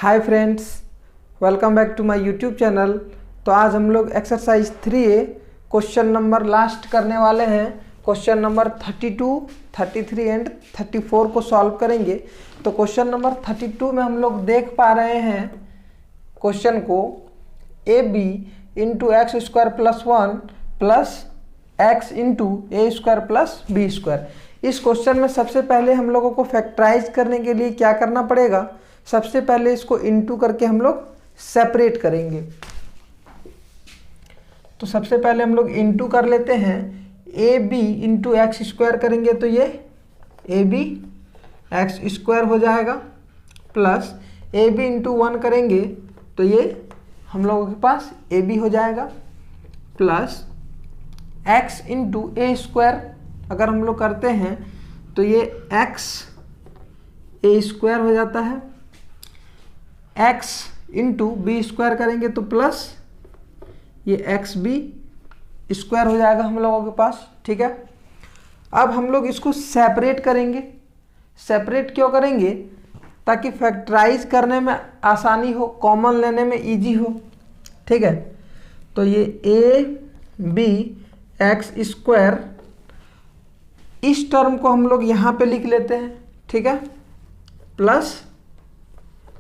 Hi friends, welcome back to my YouTube channel. तो आज हम लोग exercise 3A question number last करने वाले हैं। क्वेश्चन नंबर 32, 33 एंड 34 को सॉल्व करेंगे। तो क्वेश्चन नंबर 32 में हम लोग देख पा रहे हैं क्वेश्चन को AB into X square plus 1 plus X into ए स्क्वायर प्लस बी स्क्वायर। इस क्वेश्चन में सबसे पहले हम लोगों को फैक्टराइज करने के लिए क्या करना पड़ेगा, सबसे पहले इसको इंटू करके हम लोग सेपरेट करेंगे। तो सबसे पहले हम लोग इंटू कर लेते हैं। A B into X square करेंगे तो ये ए बी एक्स स्क्वायर हो जाएगा, प्लस ए बी इंटू 1 करेंगे तो ये हम लोगों के पास ए बी हो जाएगा, प्लस एक्स इंटू ए स्क्वायर अगर हम लोग करते हैं तो ये एक्स ए स्क्वायर हो जाता है। एक्स इंटू बी स्क्वायर करेंगे तो प्लस ये एक्स बी स्क्वायर हो जाएगा हम लोगों के पास। ठीक है, अब हम लोग इसको सेपरेट करेंगे। सेपरेट क्यों करेंगे? ताकि फैक्टराइज करने में आसानी हो, कॉमन लेने में इजी हो। ठीक है, तो ये ए बी एक्स स्क्वायर इस टर्म को हम लोग यहाँ पे लिख लेते हैं। ठीक है, प्लस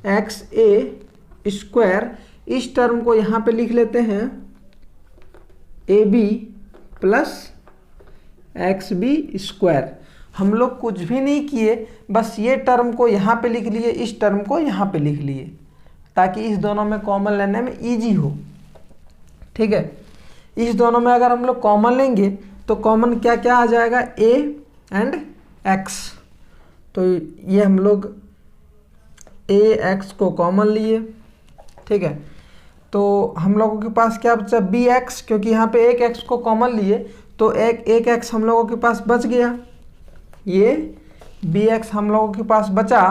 एक्स ए स्क्वायर इस टर्म को यहाँ पे लिख लेते हैं A B plus X B square. हम लोग कुछ भी नहीं किए, बस ये टर्म को यहाँ पे लिख लिए, इस टर्म को यहाँ पे लिख लिए, ताकि इस दोनों में कॉमन लेने में इजी हो। ठीक है, इस दोनों में अगर हम लोग कॉमन लेंगे तो कॉमन क्या क्या आ जाएगा, ए एंड एक्स। तो ये हम लोग ए एक्स को कॉमन लिए। ठीक है, तो हम लोगों के पास क्या बचा, बी एक्स, क्योंकि यहाँ पे एक एक्स को कॉमन लिए तो एक एक्स हम लोगों के पास बच गया। ये बी एक्स हम लोगों के पास बचा,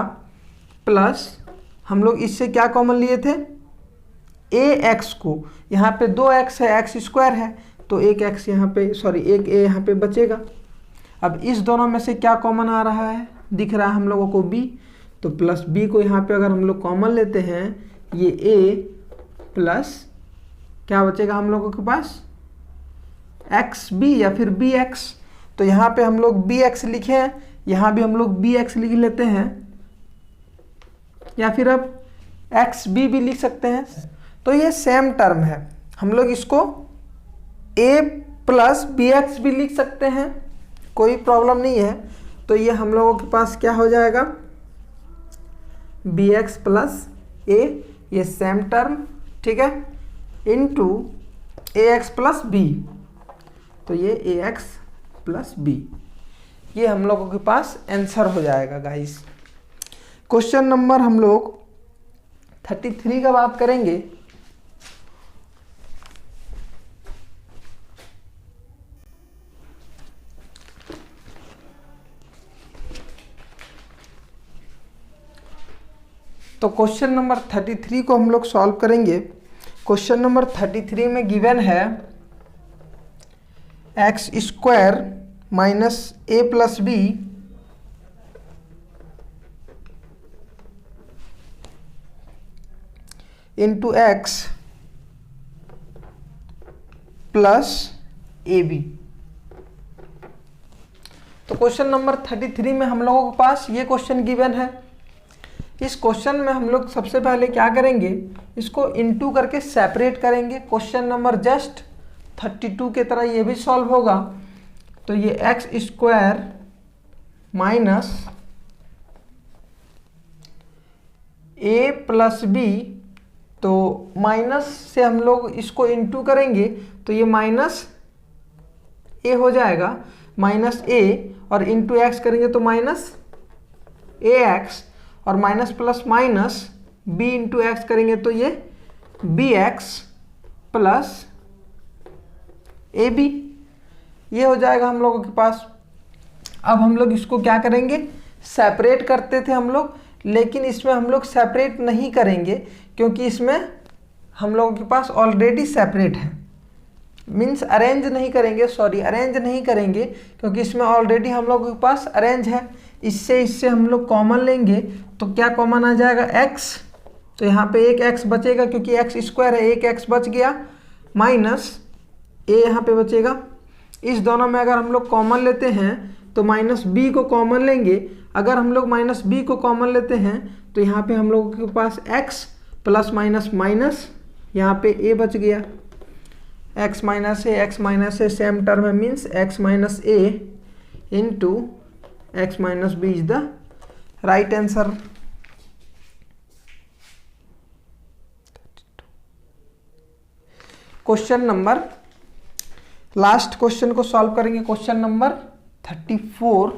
प्लस हम लोग इससे क्या कॉमन लिए थे, ए एक्स को। यहाँ पे 2 एक्स है, एक्स स्क्वायर है, तो एक एक्स यहाँ पे, सॉरी एक ए यहाँ पे बचेगा। अब इस दोनों में से क्या कॉमन आ रहा है, दिख रहा है हम लोगों को बी, तो प्लस बी को यहाँ पे अगर हम लोग कॉमन लेते हैं, ये ए प्लस क्या बचेगा हम लोगों के पास, एक्स बी या फिर बी एक्स। तो यहाँ पे हम लोग बी एक्स लिखे हैं, यहाँ भी हम लोग बी एक्स लिख लेते हैं, या फिर अब एक्स बी भी लिख सकते हैं। तो ये सेम टर्म है, हम लोग इसको ए प्लस बी एक्स भी लिख सकते हैं, कोई प्रॉब्लम नहीं है। तो ये हम लोगों के पास क्या हो जाएगा, बी एक्स प्लस ए, ये सेम टर्म। ठीक है, इनटू ए एक्स प्लस बी, तो ये ए एक्स प्लस बी, ये हम लोगों के पास आंसर हो जाएगा गाइस। क्वेश्चन नंबर हम लोग 33 का बात करेंगे। तो क्वेश्चन नंबर 33 को हम लोग सॉल्व करेंगे। क्वेश्चन नंबर 33 में गिवन है X square minus A plus B into X plus A B. तो क्वेश्चन नंबर 33 में हम लोगों के पास ये क्वेश्चन गिवन है। इस क्वेश्चन में हम लोग सबसे पहले क्या करेंगे, इसको इनटू करके सेपरेट करेंगे। क्वेश्चन नंबर जस्ट 32 के तरह ये भी सॉल्व होगा। तो ये x square minus A plus B, तो माइनस से हम लोग इसको इनटू करेंगे तो ये माइनस ए हो जाएगा, माइनस ए, और इनटू एक्स करेंगे तो माइनस ए एक्स, और minus plus minus B into X करेंगे तो ये B X plus A B, ये हो जाएगा हम लोगों के पास। अब हम लोग इसको क्या करेंगे, सेपरेट करते थे हम लोग, लेकिन इसमें हम लोग सेपरेट नहीं करेंगे क्योंकि इसमें हम लोगों के पास ऑलरेडी सेपरेट है। मीन्स अरेंज नहीं करेंगे, सॉरी अरेंज नहीं करेंगे, क्योंकि इसमें ऑलरेडी हम लोगों के पास अरेंज है। इससे हम लोग कॉमन लेंगे तो क्या कॉमन आ जाएगा, x, तो यहाँ पे एक एक्स बचेगा क्योंकि एक्स स्क्वायर है, एक एक्स बच गया, माइनस ए यहाँ पे बचेगा। इस दोनों में अगर हम लोग कॉमन लेते हैं तो माइनस बी को कॉमन लेंगे। अगर हम लोग माइनस बी को कॉमन लेते हैं तो यहाँ पे हम लोगों के पास एक्स प्लस माइनस माइनस, यहाँ पे ए बच गया, X minus A same term है, means x minus A into X minus B is the right answer. Question number, last question को सॉल्व करेंगे, क्वेश्चन नंबर 34।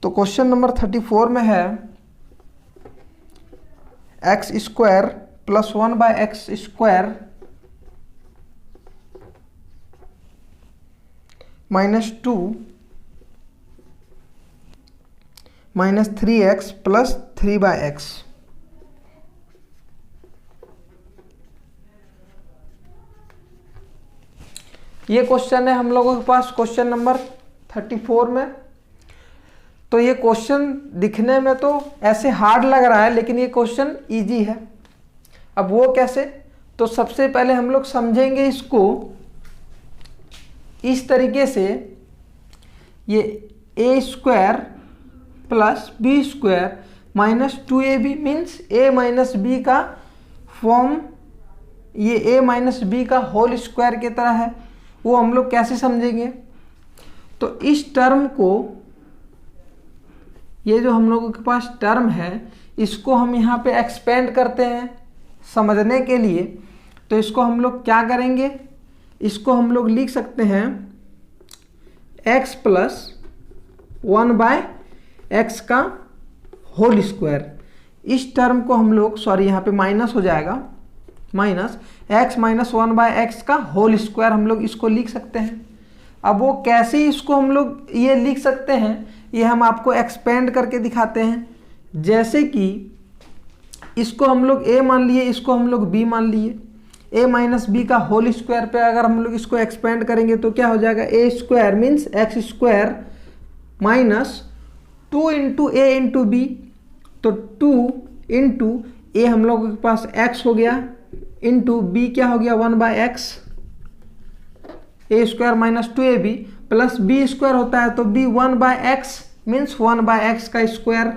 तो क्वेश्चन नंबर 34 में है X square plus 1 by X square minus 2 minus 3x plus 3 by X. ये question है हम लोगों के पास क्वेश्चन नंबर 34 में। तो ये क्वेश्चन दिखने में तो ऐसे हार्ड लग रहा है लेकिन ये क्वेश्चन इजी है। अब वो कैसे, तो सबसे पहले हम लोग समझेंगे इसको इस तरीके से, ये A square plus B square minus 2ab means A minus B का फॉर्म, ये ए माइनस बी का होल स्क्वायर की तरह है। वो हम लोग कैसे समझेंगे, तो इस टर्म को, ये जो हम लोगों के पास टर्म है इसको हम यहाँ पे एक्सपेंड करते हैं समझने के लिए। तो इसको हम लोग क्या करेंगे, इसको हम लोग लिख सकते हैं x प्लस 1 बाय एक्स का होल स्क्वायर। इस टर्म को हम लोग, सॉरी यहाँ पे माइनस हो जाएगा, minus X minus 1 by x का होल स्क्वायर हम लोग इसको लिख सकते हैं। अब वो कैसे इसको हम लोग ये लिख सकते हैं ये हम आपको एक्सपेंड करके दिखाते हैं। जैसे कि इसको हम लोग a मान लिए, इसको हम लोग b मान लिए, a माइनस बी का होल स्क्वायर पे अगर हम लोग इसको एक्सपेंड करेंगे तो क्या हो जाएगा, a square means X square minus 2 into A into B. तो 2 इंटू ए हम लोगों के पास x हो गया, इंटू बी क्या हो गया 1 by x, A square minus 2ab plus B square होता है तो b 1 by x means 1 by x का स्क्वायर।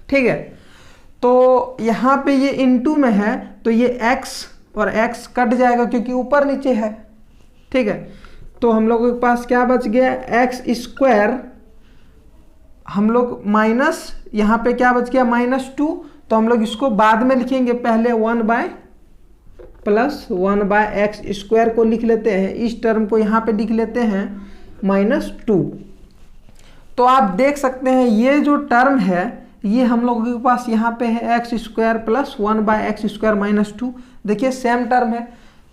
ठीक है, तो यहाँ पे ये इंटू में है तो ये x और x कट जाएगा क्योंकि ऊपर नीचे है। ठीक है, तो हम लोगों के पास क्या बच गया, एक्स स्क्वायर, हम लोग माइनस यहाँ पे क्या बच गया -2, तो हम लोग इसको बाद में लिखेंगे, पहले 1 by plus 1 by X square को लिख लेते हैं, इस टर्म को यहाँ पे लिख लेते हैं -2। तो आप देख सकते हैं ये जो टर्म है ये हम लोगों के पास यहाँ पे है X square plus 1 by X square -2, देखिए सेम टर्म है।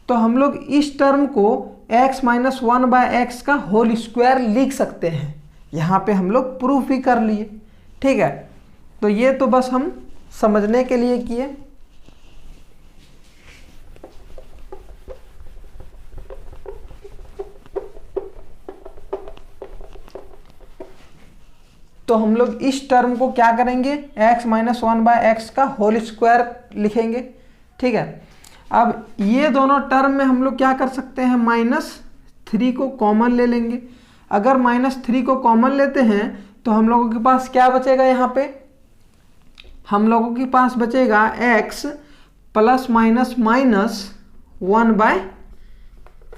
तो हम लोग इस टर्म को x माइनस 1 बाय एक्स का होल स्क्वायर लिख सकते हैं। यहाँ पे हम लोग प्रूफ भी कर लिए। ठीक है, तो ये तो बस हम समझने के लिए किए। तो हम लोग इस टर्म को क्या करेंगे, x माइनस 1 बाय एक्स का होल स्क्वायर लिखेंगे। ठीक है, अब ये दोनों टर्म में हम लोग क्या कर सकते हैं, -3 को कॉमन ले लेंगे। अगर -3 को कॉमन लेते हैं तो हम लोगों के पास क्या बचेगा, यहाँ पे हम लोगों के पास बचेगा x plus minus minus 1 by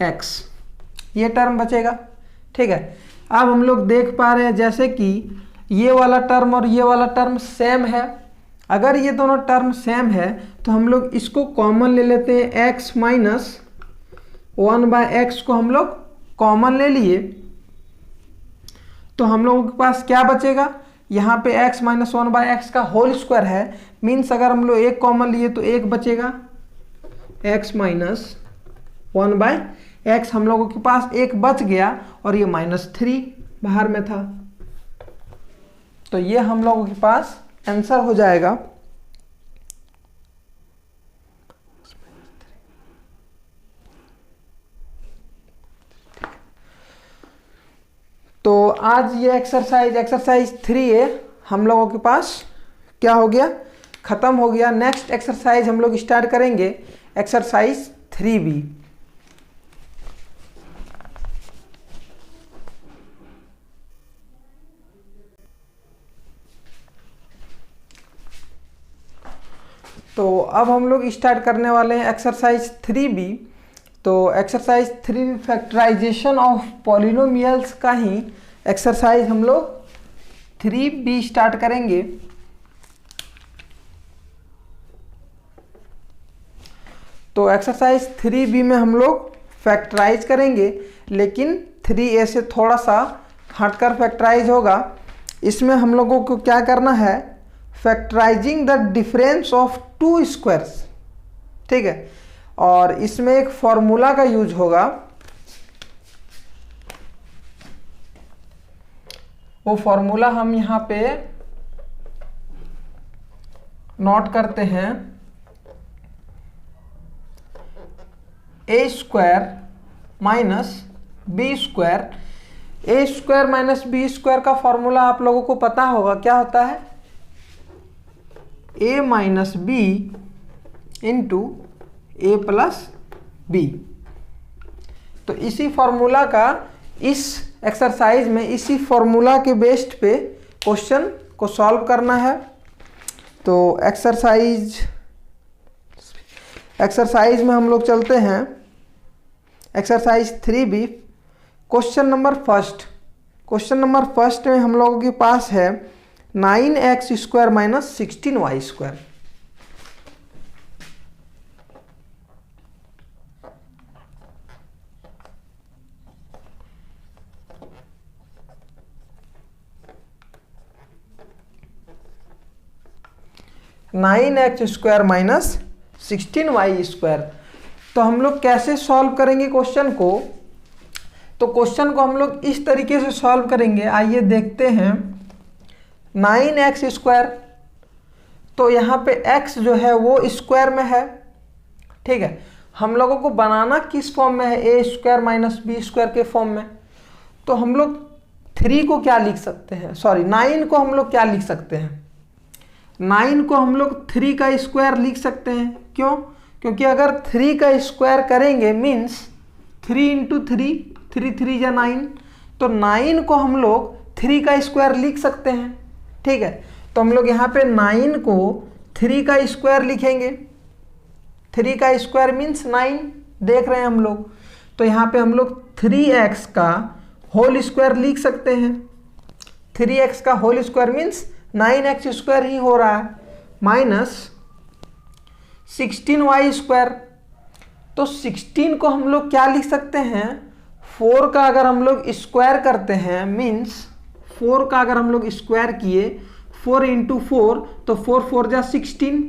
X, ये टर्म बचेगा। ठीक है, अब हम लोग देख पा रहे हैं जैसे कि ये वाला टर्म और ये वाला टर्म सेम है। अगर ये दोनों टर्म सेम है तो हम लोग इसको कॉमन ले लेते हैं, x माइनस 1 बाय एक्स को हम लोग कॉमन ले लिए तो हम लोगों के पास क्या बचेगा, यहाँ पे x माइनस 1 बाय एक्स का होल स्क्वायर है, मीन्स अगर हम लोग एक कॉमन लिए तो एक बचेगा, x माइनस 1 बाय एक्स हम लोगों के पास एक बच गया और ये -3 बाहर में था। तो ये हम लोगों के पास आंसर हो जाएगा तो तो आज ये एक्सरसाइज 3A हम लोगों के पास क्या हो गया, ख़त्म हो गया। नेक्स्ट एक्सरसाइज हम लोग स्टार्ट करेंगे एक्सरसाइज 3B। तो अब हम लोग स्टार्ट करने वाले हैं एक्सरसाइज 3B। तो एक्सरसाइज 3 फैक्टराइजेशन ऑफ पॉलिनोमियल्स का ही एक्सरसाइज हम लोग 3B स्टार्ट करेंगे। तो एक्सरसाइज 3B में हम लोग फैक्टराइज करेंगे, लेकिन 3A से थोड़ा सा हटकर फैक्टराइज होगा। इसमें हम लोगों को क्या करना है, factorising the difference of to squares, ठीक है। और इसमें एक फॉर्मूला का यूज होगा, वो फॉर्मूला हम यहाँ पे नोट करते हैं। ए स्क्वायर माइनस बी स्क्वायर। ए स्क्वायर माइनस बी स्क्वायर का फॉर्मूला आप लोगों को पता होगा, क्या होता है, ए माइनस बी इंटू ए प्लस बी। तो इसी फॉर्मूला का इस एक्सरसाइज में इसी फॉर्मूला के बेस्ड पे क्वेश्चन को सॉल्व करना है। तो एक्सरसाइज में हम लोग चलते हैं। Exercise 3B question number first में हम लोगों के पास है 9x square minus 16y square. Nine x square minus 16y square. तो हम लोग कैसे सॉल्व करेंगे क्वेश्चन को, तो क्वेश्चन को हम लोग इस तरीके से सॉल्व करेंगे। आइए देखते हैं। 9x स्क्वायर, तो यहाँ पे x जो है वो स्क्वायर में है, ठीक है। हम लोगों को बनाना किस फॉर्म में है, a square minus b square के फॉर्म में। तो हम लोग 3 को क्या लिख सकते हैं, 9 को हम लोग क्या लिख सकते हैं, 9 को हम लोग 3 का स्क्वायर लिख सकते हैं। क्यों, क्योंकि अगर 3 का स्क्वायर करेंगे मीन्स 3 इंटू 3, 3 3 या 9, तो 9 को हम लोग 3 का स्क्वायर लिख सकते हैं, ठीक है। तो हम लोग यहाँ पे 9 को 3 का स्क्वायर लिखेंगे। 3 का स्क्वायर मीन्स 9, देख रहे हैं हम लोग। तो यहाँ पे हम लोग 3x का होल स्क्वायर लिख सकते हैं। 3x का whole square means 9x square ही हो रहा है, माइनस 16y स्क्वायर। तो 16 को हम लोग क्या लिख सकते हैं, 4 का अगर हम लोग स्क्वायर करते हैं मीन्स 4 का अगर हम लोग स्क्वायर किए 4 इंटू 4, तो 4 4 जा 16,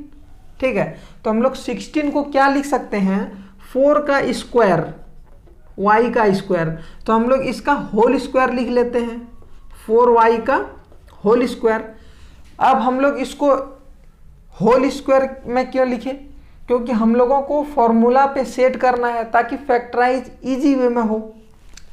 ठीक है। तो हम लोग 16 को क्या लिख सकते हैं, 4 का स्क्वायर y का स्क्वायर। तो हम लोग इसका होल स्क्वायर लिख लेते हैं, 4y का होल स्क्वायर। अब हम लोग इसको होल स्क्वायर में क्यों लिखे, क्योंकि हम लोगों को फॉर्मूला पे सेट करना है ताकि फैक्टराइज इजी वे में हो,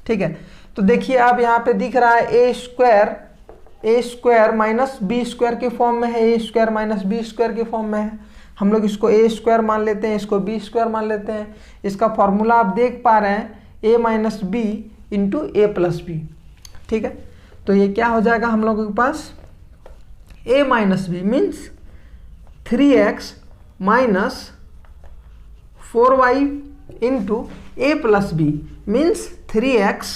ठीक है। तो देखिए अब यहाँ पे दिख रहा है a square minus b square के फॉर्म में है, a square minus b square के फॉर्म में है। हम लोग इसको ए स्क्वायर मान लेते हैं, इसको बी स्क्वायर मान लेते हैं। इसका फॉर्मूला आप देख पा रहे हैं, ए माइनस बी इंटू ए प्लस बी, ठीक है। तो ये क्या हो जाएगा हम लोगों के पास, a minus B means 3x minus 4y into A plus B means 3x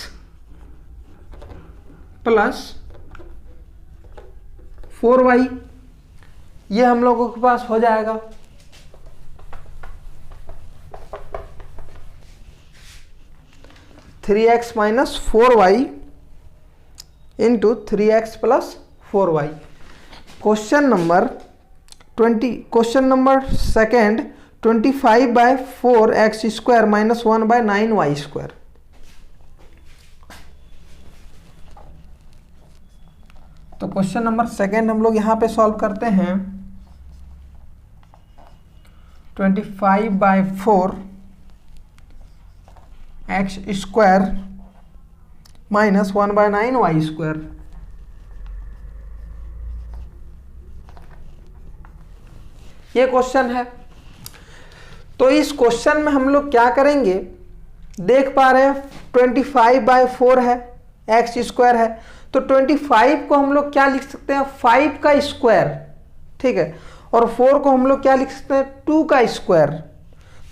plus 4y। ये हम लोगों के पास हो जाएगा। Three X minus 4y into 3x plus 4y। Question number second 25/4x square minus 1/9y square. तो question number second हम लोग यहाँ पे सॉल्व करते हैं। 25/4 x square minus 1/9 Y square. ये क्वेश्चन है। तो इस क्वेश्चन में हम लोग क्या करेंगे, देख पा रहे हैं 25/4 है, एक्स स्क्वायर है, तो 25 को हम लोग क्या लिख सकते हैं, 5 का स्क्वायर, ठीक है, और 4 को हम लोग क्या लिख सकते हैं, 2 का स्क्वायर।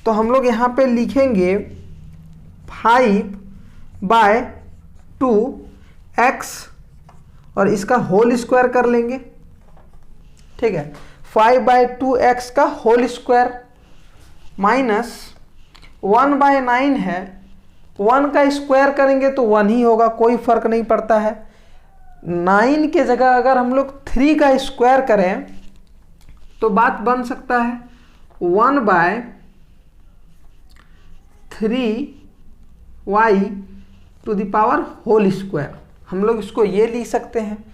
तो हम लोग यहाँ पे लिखेंगे 5/2x और इसका होल स्क्वायर कर लेंगे, ठीक है, 5/2x का होल स्क्वायर माइनस 1/9 है, 1 का स्क्वायर करेंगे तो 1 ही होगा, कोई फर्क नहीं पड़ता है। 9 के जगह अगर हम लोग 3 का स्क्वायर करें तो बात बन सकता है 1/3y² होल स्क्वायर। हम लोग इसको ये लिख सकते हैं,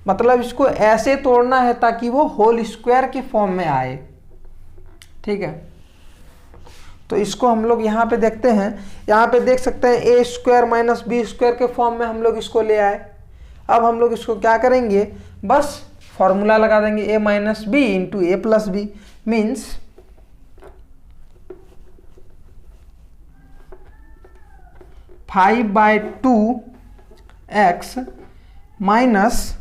मतलब इसको ऐसे तोड़ना है ताकि वो होल स्क्वायर के फॉर्म में आए, ठीक है। तो इसको हम लोग यहाँ पे देखते हैं, यहाँ पे देख सकते हैं a² - b² के फॉर्म में हम लोग इसको ले आए। अब हम लोग इसको क्या करेंगे, बस फॉर्मूला लगा देंगे, a - b × a + b means 5/2x minus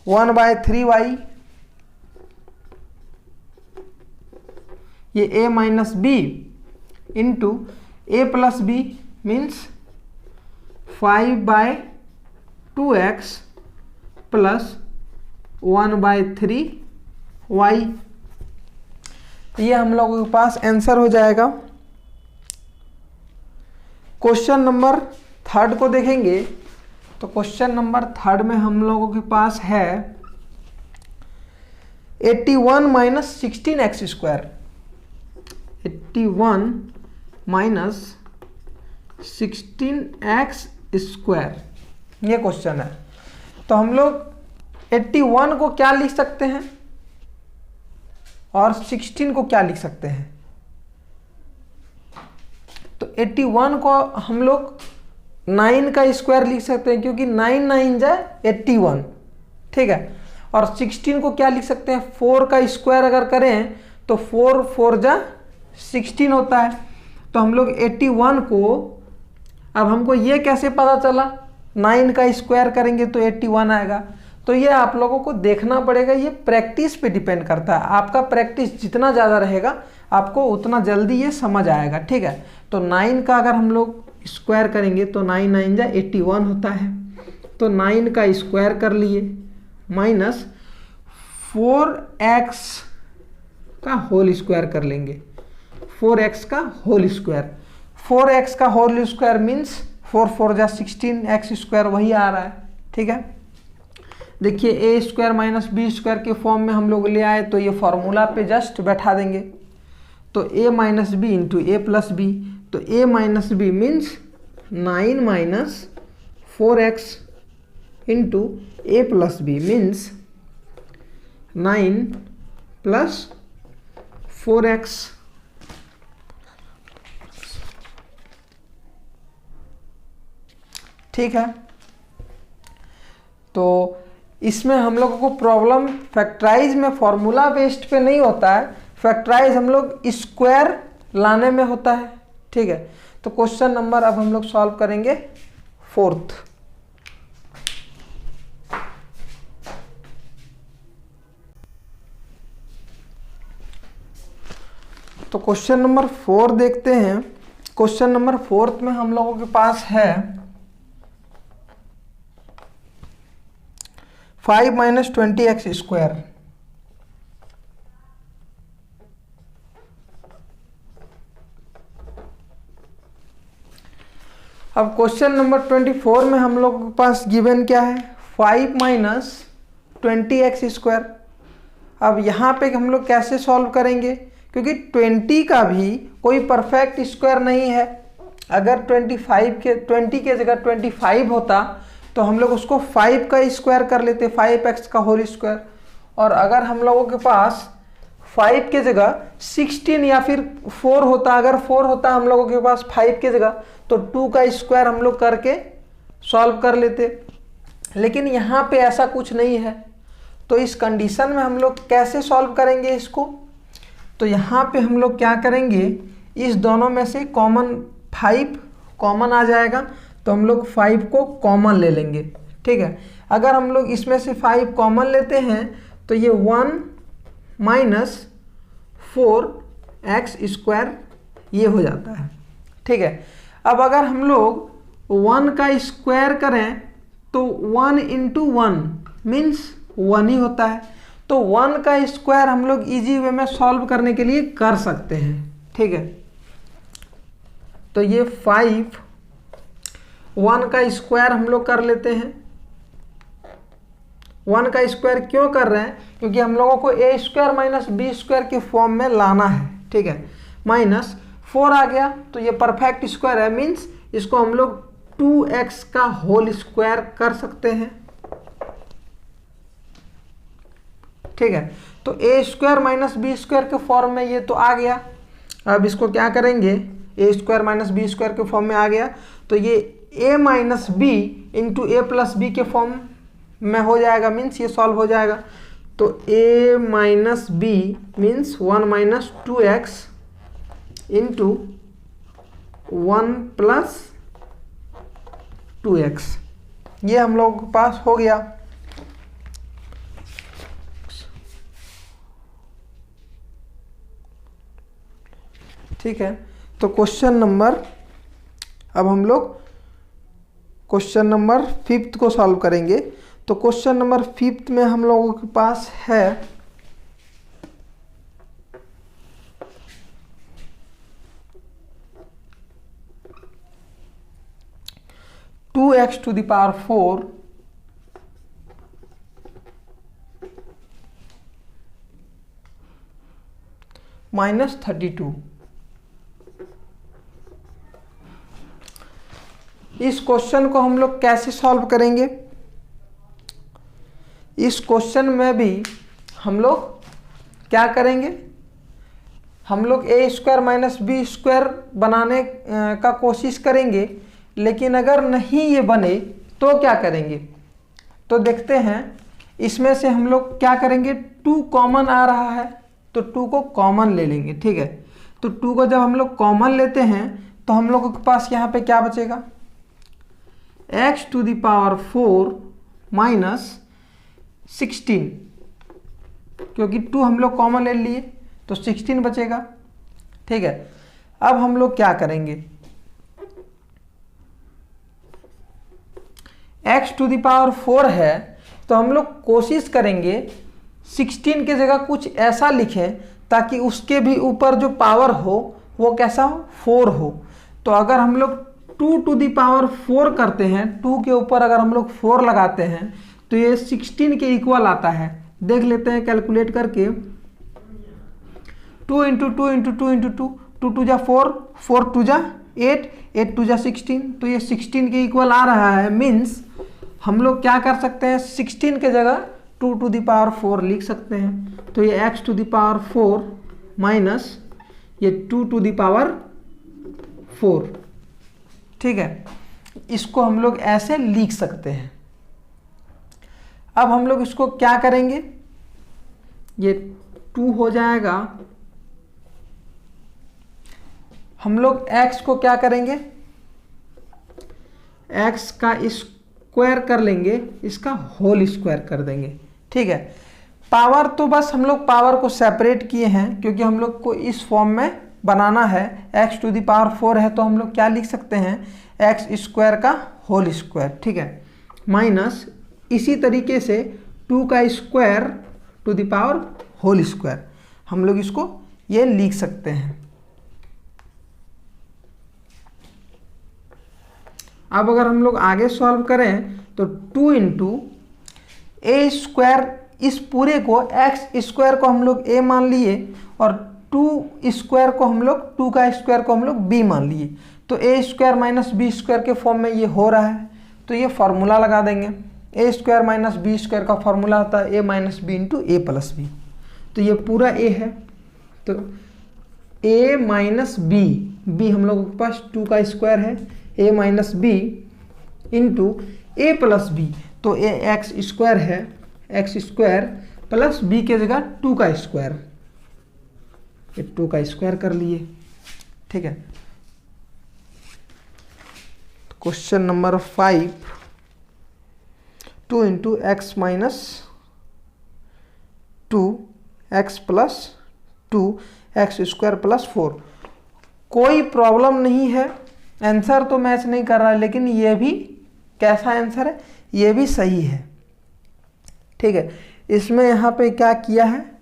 1/3y, ये a - b × a + b means 5/2x plus 1/3y। ये हम लोगों के पास आंसर हो जाएगा। क्वेश्चन नंबर 3 को देखेंगे तो क्वेश्चन नंबर 3 में हम लोगों के पास है 81 - 16x², 81 - 16x², ये क्वेश्चन है। तो हम लोग 81 को क्या लिख सकते हैं और 16 को क्या लिख सकते हैं। तो 81 को हम लोग 9 का स्क्वायर लिख सकते हैं क्योंकि 9 × 9 = 81, ठीक है। और 16 को क्या लिख सकते हैं, 4 का स्क्वायर अगर करें तो 4 × 4 = 16 होता है। तो हम लोग 81 को, अब हमको ये कैसे पता चला, 9 का स्क्वायर करेंगे तो 81 आएगा। तो ये आप लोगों को देखना पड़ेगा, ये प्रैक्टिस पे डिपेंड करता है। आपका प्रैक्टिस जितना ज़्यादा रहेगा आपको उतना जल्दी ये समझ आएगा, ठीक है। तो 9 का अगर हम लोग स्क्वायर करेंगे तो 9 × 9 = 81 होता है। तो 9 का स्क्वायर कर लिए माइनस 4x का होल स्क्वायर कर लेंगे, 4x का होल स्क्वायर, 4x का होल स्क्वायर मीन्स 4 × 4 = 16, x² वही आ रहा है, ठीक है। देखिए a² - b² के फॉर्म में हम लोग ले आए तो ये फॉर्मूला पे जस्ट बैठा देंगे। तो a - b × a + b, तो a - b means 9 - 4x × a + b means 9 + 4x। ठीक है, तो इसमें हम लोगों को प्रॉब्लम फैक्टराइज में फॉर्मूला बेस्ड पे नहीं होता है, फैक्टराइज हम लोग स्क्वायर लाने में होता है, ठीक है। तो क्वेश्चन नंबर अब हम लोग सॉल्व करेंगे 4th। तो क्वेश्चन नंबर 4 देखते हैं। क्वेश्चन नंबर 4 में हम लोगों के पास है 5 - 20x²। अब क्वेश्चन नंबर 24 में हम लोगों के पास गिवन क्या है, 5 - 20x²। अब यहाँ पे हम लोग कैसे सॉल्व करेंगे, क्योंकि 20 का भी कोई परफेक्ट स्क्वायर नहीं है। अगर 20 के जगह 25 होता तो हम लोग उसको 5 का स्क्वायर कर लेते, 5x का होल स्क्वायर। और अगर हम लोगों के पास 5 के जगह 16 या फिर 4 होता, अगर 4 होता हम लोगों के पास 5 के जगह, तो 2 का स्क्वायर हम लोग करके सॉल्व कर लेते, लेकिन यहाँ पे ऐसा कुछ नहीं है। तो इस कंडीशन में हम लोग कैसे सॉल्व करेंगे इसको? तो यहाँ पे हम लोग क्या करेंगे, इस दोनों में से कॉमन 5 कॉमन आ जाएगा, तो हम लोग 5 को कॉमन ले लेंगे। ठीक है, अगर हम लोग इसमें से 5 कॉमन लेते हैं तो ये 1 माइनस 4x² ये हो जाता है। ठीक है, अब अगर हम लोग 1 का स्क्वायर करें तो 1 इंटू 1 मीन्स 1 ही होता है। तो 1 का स्क्वायर हम लोग इजी वे में सॉल्व करने के लिए कर सकते हैं। ठीक है, तो ये 5 1 का स्क्वायर हम लोग कर लेते हैं। 1 का स्क्वायर क्यों कर रहे हैं? क्योंकि हम लोगों को a² माइनस b² के फॉर्म में लाना है। ठीक है, माइनस 4 आ गया तो ये परफेक्ट स्क्वायर है, मीन्स इसको हम लोग 2x का होल स्क्वायर कर सकते हैं। ठीक है, तो a² माइनस b² के फॉर्म में ये तो आ गया। अब इसको क्या करेंगे, a² माइनस b² के फॉर्म में आ गया तो ये a minus B into A plus B के फॉर्म में हो जाएगा, मीन्स ये सॉल्व हो जाएगा। तो a minus B means 1 minus 2x into 1 plus 2x, ये हम लोगों के पास हो गया। ठीक है, तो क्वेश्चन नंबर, अब हम लोग क्वेश्चन नंबर 5 को सॉल्व करेंगे। तो क्वेश्चन नंबर 5 में हम लोगों के पास है 2x to the power 4 minus 32। इस क्वेश्चन को हम लोग कैसे सॉल्व करेंगे? इस क्वेश्चन में भी हम लोग क्या करेंगे, हम लोग a² माइनस b² बनाने का कोशिश करेंगे, लेकिन अगर नहीं ये बने तो क्या करेंगे? तो देखते हैं, इसमें से हम लोग क्या करेंगे, 2 कॉमन आ रहा है तो 2 को कॉमन ले लेंगे। ठीक है, तो 2 को जब हम लोग कॉमन लेते हैं तो हम लोगों के पास यहाँ पे क्या बचेगा, x to the power 4 minus 16, क्योंकि 2 हम लोग कॉमन ले लिए तो 16 बचेगा। ठीक है, अब हम लोग क्या करेंगे, x to the power 4 है तो हम लोग कोशिश करेंगे 16 की जगह कुछ ऐसा लिखें ताकि उसके भी ऊपर जो पावर हो वो कैसा हो, 4 हो। तो अगर हम लोग 2 to the power 4 करते हैं, 2 के ऊपर अगर हम लोग 4 लगाते हैं तो ये 16 के इक्वल आता है। देख लेते हैं कैलकुलेट करके, 2 इंटू 2 इंटू 2 इंटू 2, 2 2 जा 4, 4 2 जा 8, 8 2 जा 16, तो ये 16 के इक्वल आ रहा है। मीन्स हम लोग क्या कर सकते हैं, 16 के जगह 2 to the power 4 लिख सकते हैं। तो ये x to the power 4 minus ये 2 to the power 4। ठीक है, इसको हम लोग ऐसे लिख सकते हैं। अब हम लोग इसको क्या करेंगे, ये 2 हो जाएगा, हम लोग x को क्या करेंगे, x का स्क्वायर कर लेंगे, इसका होल स्क्वायर कर देंगे। ठीक है, पावर तो बस हम लोग पावर को सेपरेट किए हैं क्योंकि हम लोग को इस फॉर्म में बनाना है। x to the power 4 है तो हम लोग क्या लिख सकते हैं, x² का होल स्क्वायर। ठीक है, माइनस इसी तरीके से 2 का square to the power whole square, हम लोग इसको ये लिख सकते हैं। अब अगर हम लोग आगे सॉल्व करें तो 2 इंटू a², इस पूरे को x² को हम लोग a मान लिए और 2² को हम लोग 2 का स्क्वायर को हम लोग b मान लिए, तो a² माइनस b² के फॉर्म में ये हो रहा है। तो ये फार्मूला लगा देंगे, a² माइनस b² का फार्मूला होता है a minus B into A plus B. तो ये पूरा a है, तो a माइनस बी, b हम लोगों के पास 2 का स्क्वायर है, a minus B into A plus B, तो ए एक्स स्क्वायर है, एक्स स्क्वायर प्लस बी के जगह 2 का स्क्वायर, ये 2 का स्क्वायर कर लिए। ठीक है, question number 5, 2 into X minus 2 x plus 2 x square plus 4। कोई प्रॉब्लम नहीं है, आंसर तो मैच नहीं कर रहा है, लेकिन ये भी कैसा आंसर है, ये भी सही है। ठीक है, इसमें यहाँ पे क्या किया है,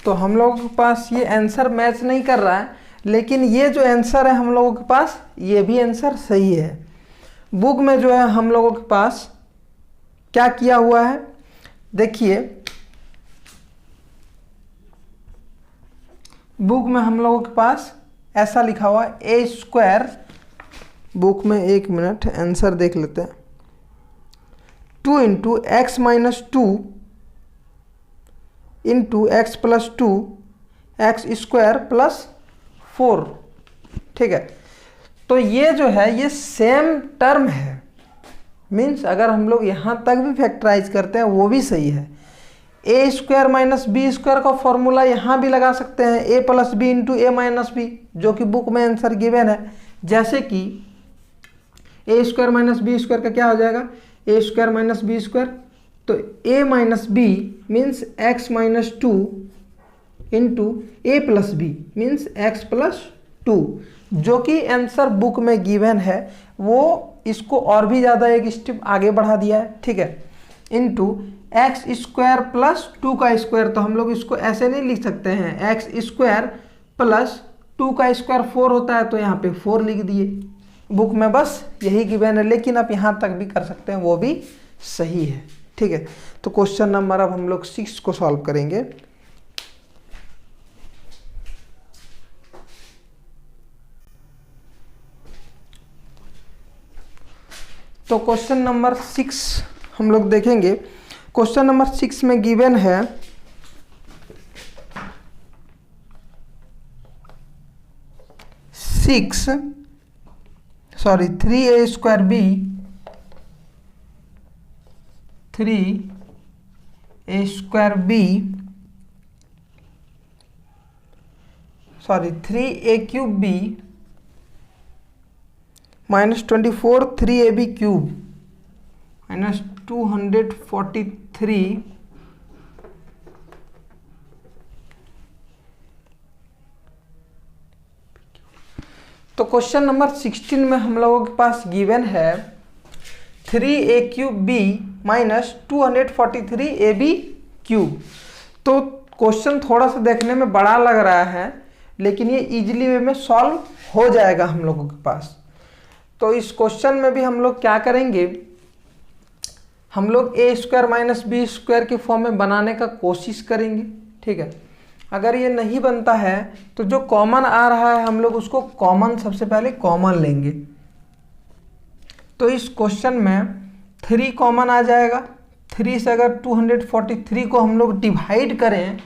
तो हम लोगों के पास ये आंसर मैच नहीं कर रहा है, लेकिन ये जो आंसर है हम लोगों के पास, ये भी आंसर सही है। बुक में जो है हम लोगों के पास क्या किया हुआ है, देखिए बुक में हम लोगों के पास ऐसा लिखा हुआ है ए स्क्वायर, बुक में 1 मिनट आंसर देख लेते हैं, 2 into X minus 2 into X plus 2 x square plus 4। ठीक है, तो ये जो है ये सेम टर्म है, मीन्स अगर हम लोग यहाँ तक भी फैक्टराइज करते हैं वो भी सही है। A square minus b square का फॉर्मूला यहाँ भी लगा सकते हैं, a plus B into a minus b, जो कि बुक में आंसर गिवन है। जैसे कि a square minus b square का क्या हो जाएगा, a square minus b square, तो a minus B means x minus 2 into A plus B means x plus 2, जो कि आंसर बुक में गिवन है, वो इसको और भी ज़्यादा एक स्टेप आगे बढ़ा दिया है। ठीक है, इंटू एक्स स्क्वायर प्लस 2 का स्क्वायर, तो हम लोग इसको ऐसे नहीं लिख सकते हैं, एक्स स्क्वायर प्लस 2 का स्क्वायर 4 होता है, तो यहाँ पे 4 लिख दिए। बुक में बस यही गिवन है, लेकिन आप यहाँ तक भी कर सकते हैं, वो भी सही है। ठीक है, तो क्वेश्चन नंबर अब हम लोग 6 को सॉल्व करेंगे। तो क्वेश्चन नंबर 6 हम लोग देखेंगे। क्वेश्चन नंबर 6 में गिवन है 3a square B 3a square B 3a cube B minus 24 3ab cube minus 243 तो क्वेश्चन नंबर 16 में हम लोगों के पास गिवन है 3a cube B minus 243 ab cube. तो क्वेश्चन थोड़ा सा देखने में बड़ा लग रहा है, लेकिन ये इजीली वे में सॉल्व हो जाएगा हम लोगों के पास। तो इस क्वेश्चन में भी हम लोग क्या करेंगे, हम लोग ए स्क्वायर माइनस बी स्क्वायर के फॉर्म में बनाने का कोशिश करेंगे। ठीक है, अगर ये नहीं बनता है तो जो कॉमन आ रहा है हम लोग उसको कॉमन, सबसे पहले कॉमन लेंगे। तो इस क्वेश्चन में 3 कॉमन आ जाएगा, 3 से अगर 243 को हम लोग डिवाइड करें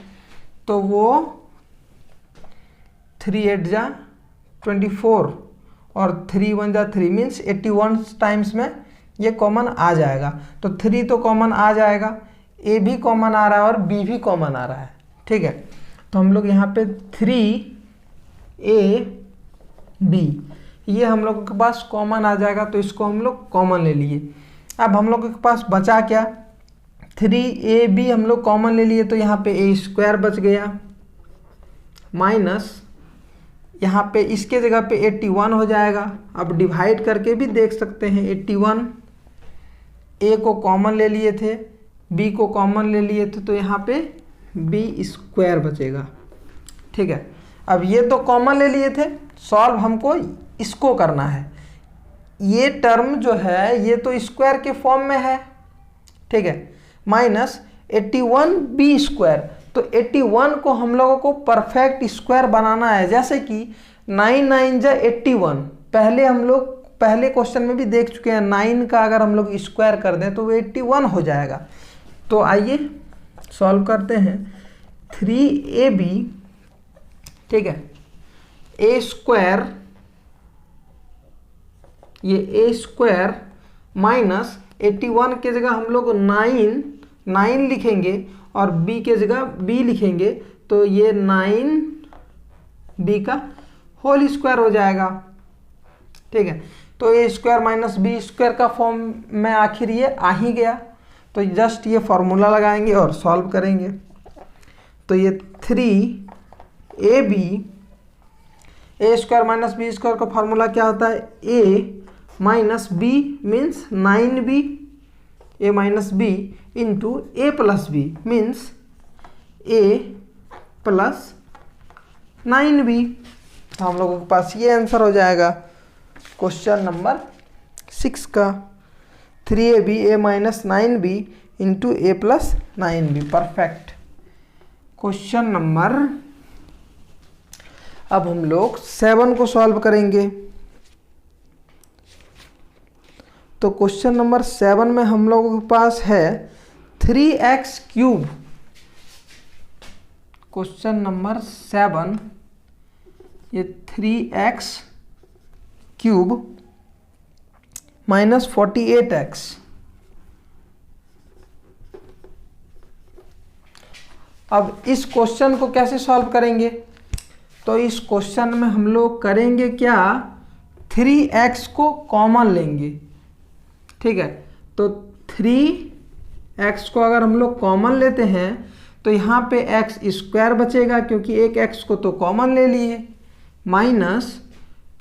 तो वो 3 8 जा 24 और 3 1 जा 3 मीन्स 81 टाइम्स में ये कॉमन आ जाएगा। तो 3 तो कॉमन आ जाएगा, ए भी कॉमन आ रहा है और बी भी कॉमन आ रहा है। ठीक है, तो हम लोग यहाँ पे 3ab ये हम लोगों के पास कॉमन आ जाएगा, तो इसको हम लोग कॉमन ले लिए। अब हम लोगों के पास बचा क्या, 3ab हम लोग कॉमन ले लिए, तो यहाँ पे ए स्क्वायर बच गया माइनस यहाँ पे इसके जगह पे 81 हो जाएगा। अब डिवाइड करके भी देख सकते हैं, 81 ए को कॉमन ले लिए थे, बी को कॉमन ले लिए थे, तो यहाँ पे बी स्क्वायर बचेगा। ठीक है, अब ये तो कॉमन ले लिए थे, सॉल्व हमको इसको करना है। ये टर्म जो है ये तो स्क्वायर के फॉर्म में है। ठीक है, माइनस 81 बी स्क्वायर, तो 81 को हम लोगों को परफेक्ट स्क्वायर बनाना है। जैसे कि 9 9 जा 81, पहले हम लोग पहले क्वेश्चन में भी देख चुके हैं, 9 का अगर हम लोग स्क्वायर कर दें तो वो 81 हो जाएगा। तो आइए सॉल्व करते हैं। 3ab, ठीक है, ए स्क्वायर, ये ए स्क्वायर माइनस 81 के जगह हम लोग 9 लिखेंगे और b के जगह b लिखेंगे, तो ये 9b का होल स्क्वायर हो जाएगा। ठीक है, तो ए स्क्वायर माइनस बी स्क्वायर का फॉर्म में आखिर ये आ ही गया, तो जस्ट ये फॉर्मूला लगाएंगे और सॉल्व करेंगे। तो ये 3ab, ए स्क्वायर माइनस बी स्क्वायर का फॉर्मूला क्या होता है, ए माइनस बी मीन्स 9b, ए माइनस बी इंटू ए प्लस बी मीन्स ए प्लस 9b। तो हम लोगों के पास ये आंसर हो जाएगा क्वेश्चन नंबर 6 का, 3ab a minus 9b into A plus 9b। Perfect. Question number, अब हम लोग 7 को सॉल्व करेंगे। तो क्वेश्चन नंबर 7 में हम लोगों के पास है 3x क्यूब। क्वेश्चन नंबर 7, ये 3x क्यूब माइनस 48x। अब इस क्वेश्चन को कैसे सॉल्व करेंगे, तो इस क्वेश्चन में हम लोग करेंगे क्या, 3x को कॉमन लेंगे। ठीक है, तो 3x को अगर हम लोग कॉमन लेते हैं तो यहाँ पे x स्क्वायर बचेगा, क्योंकि एक x को तो कॉमन ले लिए, माइनस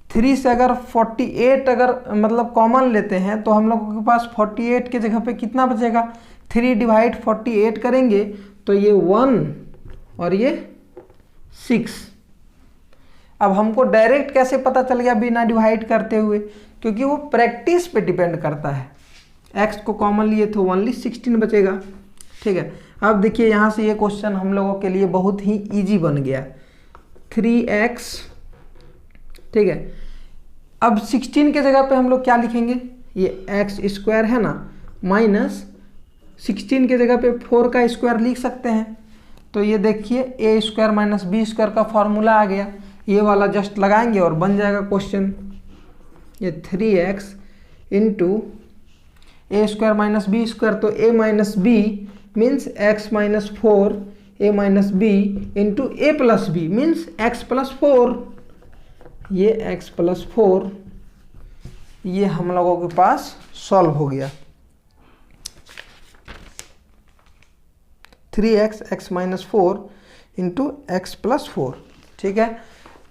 3 से अगर 48 अगर मतलब कॉमन लेते हैं तो हम लोगों के पास 48 के जगह पे कितना बचेगा, 3 डिवाइड 48 करेंगे तो ये 1 और ये 6। अब हमको डायरेक्ट कैसे पता चल गया बिना डिवाइड करते हुए, क्योंकि वो प्रैक्टिस पे डिपेंड करता है। x को कॉमन लिए तो ओनली 16 बचेगा। ठीक है, अब देखिए यहाँ से ये क्वेश्चन हम लोगों के लिए बहुत ही इजी बन गया। 3x, ठीक है, अब 16 के जगह पे हम लोग क्या लिखेंगे, ये x स्क्वायर है ना, माइनस 16 के जगह पे 4 का स्क्वायर लिख सकते हैं। तो ये देखिए ए स्क्वायर माइनस बी स्क्वायर का फॉर्मूला आ गया, ये वाला जस्ट लगाएंगे और बन जाएगा क्वेश्चन। ये 3x इंटू ए स्क्वायर माइनस बी स्क्वायर, तो a minus B means x minus 4, a minus B into A plus B means x plus 4। ये x प्लस 4, ये हम लोगों के पास सॉल्व हो गया। 3x x minus 4 into X plus 4। ठीक है,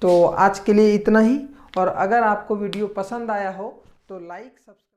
तो आज के लिए इतना ही, और अगर आपको वीडियो पसंद आया हो तो लाइक सब्सक्राइब